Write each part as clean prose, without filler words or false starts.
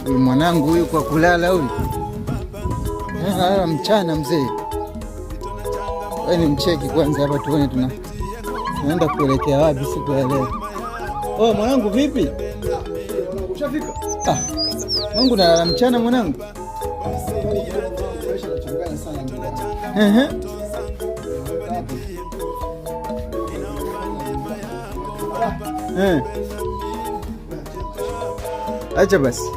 Huyu mwanangu huyu kwa kulala huyu. Analala mchana mzee. Wewe ni mcheki kwanza hapa tuone tunaenda kuelekea wapi siku ya leo. Oh, mwanangu vipi? Ushafika? Mwanangu nalala mchana mwanangu. Acha basi.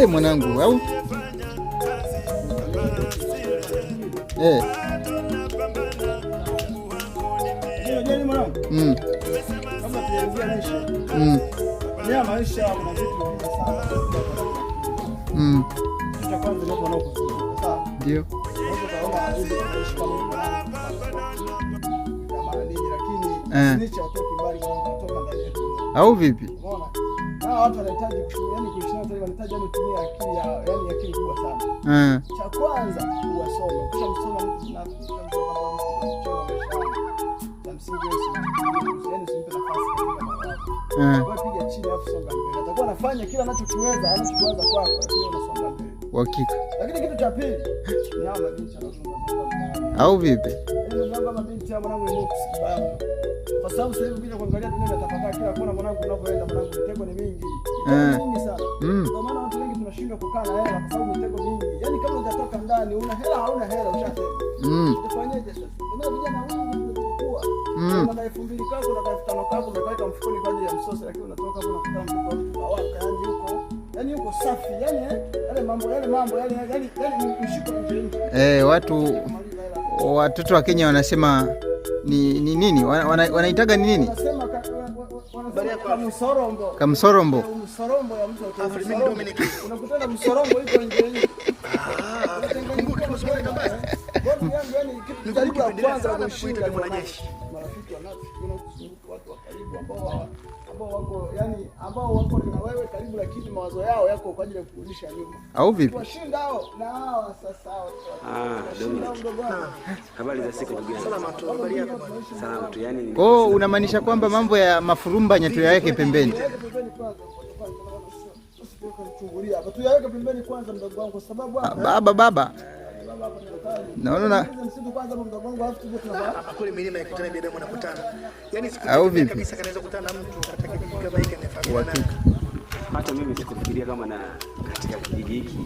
Mwanangu au? Maisha ndio au vipi? Watu wanahitaji kuishi wanahitaji kutumia akili kubwa sana. Cha kwanza uwasome. Kisha msoma mtu na piga chini afu songa mbele. Atakuwa anafanya kila anachokiweza kwako, lakini unasonga mbele. Hakika. Lakini kitu cha pili ni hao mabinti au vipi? Ndio mabinti ya mwanangu ni mkubwa. Kwa sababu sasa hivi ukija kuangalia dunia inatapakaa kila kona, mwanangu unapoenda mwanangu mitego ni mingi. Mingi sana. Kwa maana watu wengi tunashindwa kukaa na hela kwa sababu mitego mingi. Yaani kama hujatoka ndani, una hela hauna hela ushatega. Utafanyaje sasa? Kuna vijana wengi wanakuwa una 2000 kako na 5000 kako umeweka mfukoni kwa ajili ya msosi, lakini unatoka hapo unakuta mtu awaka yani yuko safi. Yale mambo yani mshiko nje. Watoto wa Kenya wanasema ni nini? Wanaitaga ni nini? Kamsorombo. Msorombo ya mtu unakutana msorombo iko nje. Yani kitu cha kwanza kushinda mwanajeshi. Marafiki watu wa karibu ambao wako na wewe karibu, lakini mawazo yao yako kwa ajili ya kurudisha nyuma. Au vipi? Washinda hao na hao sasa hao. Habari za siku ndugu yangu. Salama tu yani. Unamaanisha kwamba mambo ya mafurumbanya tuyaweke pembeni. Tuyaweke pembeni kwanza mdogo wangu, kwa sababu baba naona kule milima ikutana binadamu anakutana. Yaani au vipi? Kabisa kanaweza kukutana na mtu anataka kupiga bike na familia. Hata mimi sikufikiria kama na katika kijiji hiki